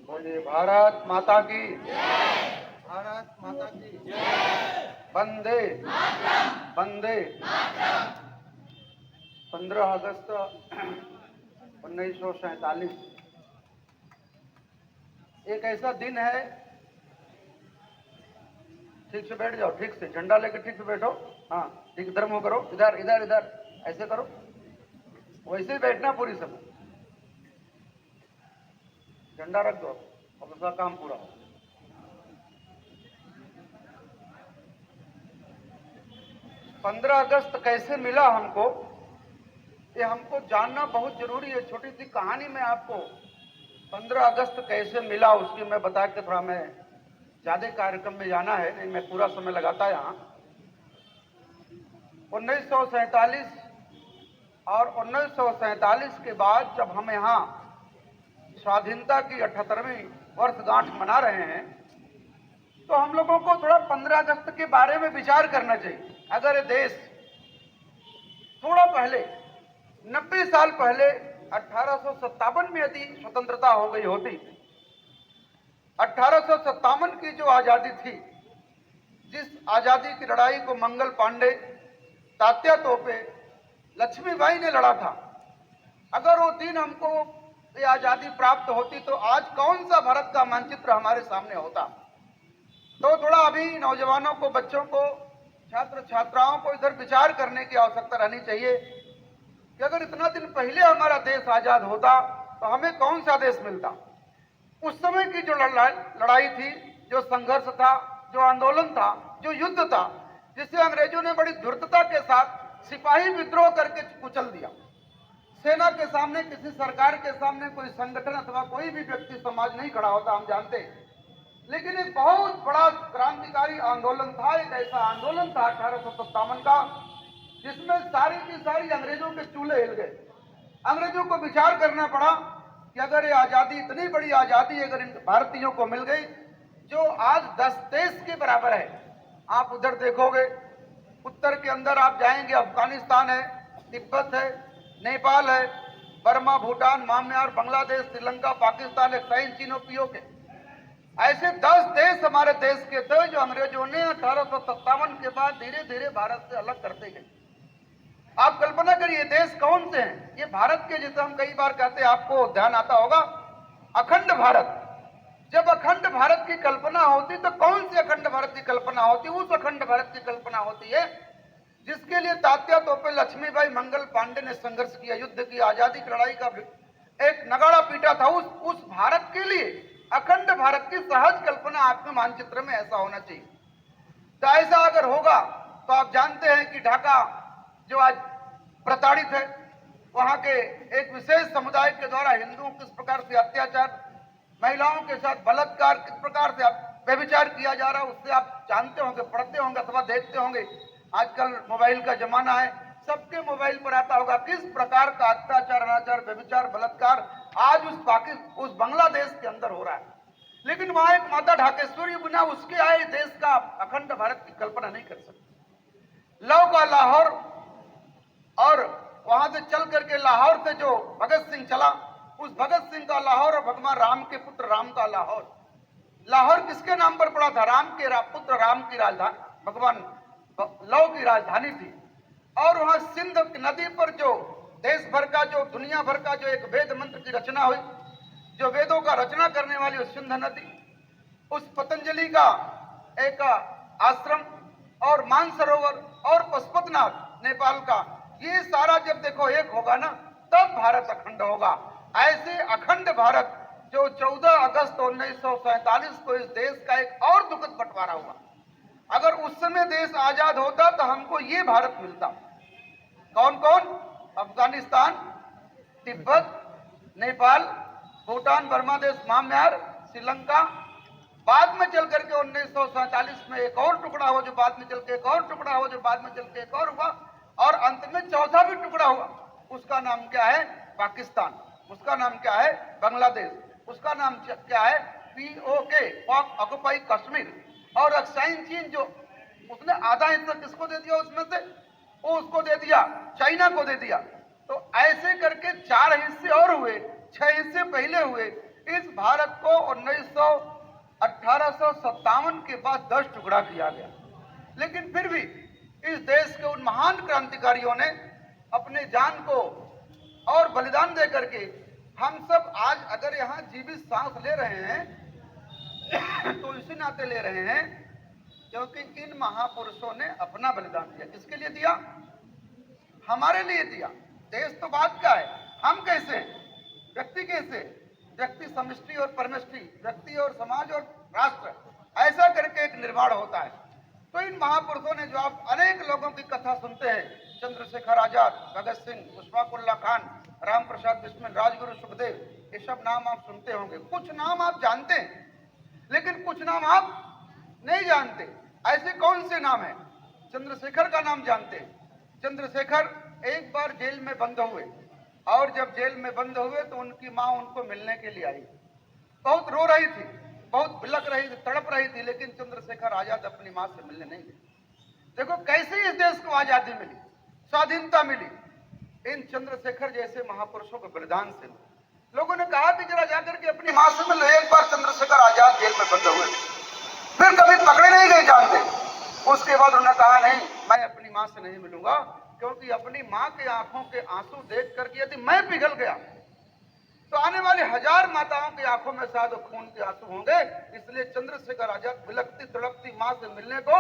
बोलिए भारत माता की, भारत माता की, वंदे वंदे। 15 अगस्त 1947 एक ऐसा दिन है। ठीक से बैठ जाओ, ठीक से झंडा लेकर ठीक से बैठो। हाँ, ठीक धर्म करो, इधर इधर इधर ऐसे करो, वैसे ही बैठना पूरी समय। झंडा रख दो, अब उसका काम पूरा हो। 15 अगस्त कैसे मिला हमको, ये हमको जानना बहुत जरूरी है। छोटी सी कहानी में आपको 15 अगस्त कैसे मिला उसकी मैं बता के थोड़ा मैं ज्यादा कार्यक्रम में जाना है, नहीं मैं पूरा समय लगाता यहाँ। 1947 और 1947 के बाद जब हम यहाँ स्वाधीनता की 78वीं वर्षगांठ मना रहे हैं, तो हम लोगों को थोड़ा 15 अगस्त के बारे में विचार करना चाहिए। अगर ये देश थोड़ा पहले 90 साल पहले 1857 में यदि स्वतंत्रता हो गई होती, 1857 की जो आजादी थी, जिस आजादी की लड़ाई को मंगल पांडे, तात्या तोपे, लक्ष्मीबाई ने लड़ा था, अगर वो दिन हमको ये आजादी प्राप्त होती तो आज कौन सा भारत का मानचित्र हमारे सामने होता। तो थोड़ा अभी नौजवानों को, बच्चों को, छात्र छात्राओं को इधर विचार करने की आवश्यकता रहनी चाहिए कि अगर इतना दिन पहले हमारा देश आजाद होता तो हमें कौन सा देश मिलता। उस समय की जो लड़ाई थी, जो संघर्ष था, जो आंदोलन था, जो युद्ध था, जिसे अंग्रेजों ने बड़ी धूर्तता के साथ सिपाही विद्रोह करके कुचल दिया। सेना के सामने, किसी सरकार के सामने कोई संगठन अथवा कोई भी व्यक्ति समाज नहीं खड़ा होता, हम जानते हैं। लेकिन एक बहुत बड़ा क्रांतिकारी आंदोलन था, एक ऐसा आंदोलन था 1857 का, जिसमें सारी की सारी अंग्रेजों के चूल्हे हिल गए। अंग्रेजों को विचार करना पड़ा कि अगर ये आजादी, इतनी बड़ी आजादी अगर इन भारतीयों को मिल गई, जो आज 10 देश के बराबर है। आप उधर देखोगे, उत्तर के अंदर आप जाएंगे, अफगानिस्तान है, तिब्बत है, नेपाल है, बर्मा, भूटान, म्यांमार, बांग्लादेश, श्रीलंका, पाकिस्तान, एक चीन और पीओके, ऐसे 10 देश हमारे देश के थे जो अंग्रेजों ने 1857 के बाद धीरे धीरे भारत से अलग करते गए। आप कल्पना करिए, देश कौन से हैं ये भारत के, जिसे हम कई बार कहते हैं, आपको ध्यान आता होगा अखंड भारत। जब अखंड भारत की कल्पना होती तो कौन सी अखंड भारत की कल्पना होती? उस अखंड भारत की कल्पना होती है जिसके लिए तात्या तोपे, लक्ष्मीबाई, मंगल पांडे ने संघर्ष किया, युद्ध की, आजादी की लड़ाई का एक नगाड़ा पीटा था। उस भारत के लिए अखंड भारत की सहज कल्पना आपके मानचित्र में ऐसा होना चाहिए। तो ऐसा अगर होगा तो आप जानते हैं कि ढाका जो आज प्रताड़ित है, वहां के एक विशेष समुदाय के द्वारा हिंदुओं किस प्रकार से अत्याचार, महिलाओं के साथ बलात्कार, किस प्रकार से व्यभिचार किया जा रहा है, उससे आप जानते होंगे, पढ़ते होंगे अथवा देखते होंगे। आजकल मोबाइल का जमाना है, सबके मोबाइल पर आता होगा किस प्रकार का अत्याचार, अनाचार, व्यभिचार, बलात्कार आज उस बांग्लादेश के अंदर हो रहा है। लेकिन वहां एक माता ढाकेश्वरी बिना उसके आए देश का, अखंड भारत की कल्पना नहीं कर सकती। लव का लाहौर, और वहां से चल करके लाहौर से जो भगत सिंह चला, उस भगत सिंह का लाहौर और भगवान राम के पुत्र राम का लाहौर। लाहौर किसके नाम पर पड़ा था? राम के पुत्र राम की राजधानी, भगवान लव की राजधानी थी। और वहां सिंध नदी पर जो देश भर का, जो दुनिया भर का जो एक वेद मंत्र की रचना हुई, जो वेदों का रचना करने वाली उस सिंध नदी, उस पतंजलि का एक आश्रम, और मानसरोवर, और पशुपतिनाथ नेपाल का, ये सारा जब देखो एक होगा ना, तब भारत अखंड होगा। ऐसे अखंड भारत जो 14 अगस्त 1947 को इस देश का एक और दुखद बंटवारा हुआ। अगर उस समय देश आजाद होता तो हमको ये भारत मिलता। कौन कौन? अफगानिस्तान, तिब्बत, नेपाल, भूटान, बर्मा देश, म्यांमार, श्रीलंका, बाद में चल करके 1947 में एक और टुकड़ा हुआ, जो बाद में चल के एक और टुकड़ा हुआ, जो बाद में चल के एक और हुआ, और अंत में चौथा भी टुकड़ा हुआ। उसका नाम क्या है? पाकिस्तान। उसका नाम क्या है? बांग्लादेश। उसका नाम क्या है? पीओके, पाक ऑक्युपाई कश्मीर। और अक्साइन चीन, जो उसने आधा हिस्सा किसको दे दिया उसमें से? वो उसको दे दिया, चाइना को दे दिया। तो ऐसे करके 4 हिस्से और हुए, 6 हिस्से पहले हुए। इस भारत को 1857 के बाद 10 टुकड़ा किया गया। लेकिन फिर भी इस देश के उन महान क्रांतिकारियों ने अपने जान को और बलिदान दे करके हम सब आज अगर यहाँ जीवित सांस ले रहे हैं तो इसी नाते ले रहे हैं क्योंकि इन महापुरुषों ने अपना बलिदान दिया। किसके लिए दिया? हमारे लिए दिया। देश तो बात का है, हम कैसे, व्यक्ति कैसे, व्यक्ति समष्टि और परमष्टि, व्यक्ति और समाज और राष्ट्र, ऐसा करके एक निर्माण होता है। तो इन महापुरुषों ने, जो आप अनेक लोगों की कथा सुनते हैं, चंद्रशेखर आजाद, भगत सिंह, मुशफाकुल्लाह खान, राम प्रसाद बिस्मिल, राजगुरु सुखदेव, ये सब नाम आप सुनते होंगे। कुछ नाम आप जानते हैं लेकिन कुछ नाम आप नहीं जानते। ऐसे कौन से नाम हैं? चंद्रशेखर का नाम जानते हैं। चंद्रशेखर एक बार जेल में बंद हुए और जब जेल में बंद हुए तो उनकी माँ उनको मिलने के लिए आई। बहुत रो रही थी, बहुत बिलख रही थी, तड़प रही थी, लेकिन चंद्रशेखर आजाद अपनी माँ से मिलने नहीं गए। देखो कैसे इस देश को आजादी मिली, स्वाधीनता मिली, इन चंद्रशेखर जैसे महापुरुषों के बलिदान से। लोगों ने कहा कि जरा जाकर के अपनी माँ से मिलो। एक बार चंद्रशेखर आजाद जेल में बंद हुए, फिर कभी पकड़े नहीं गए जानते। उसके बाद उन्होंने कहा नहीं, मैं अपनी माँ से नहीं मिलूंगा, क्योंकि अपनी माँ के आंखों के आंसू देख करके यदि मैं पिघल गया तो आने वाली 1000 माताओं की आंखों में शायद खून के आंसू होंगे। इसलिए चंद्रशेखर आजाद बिलखती तड़पती माँ से मिलने को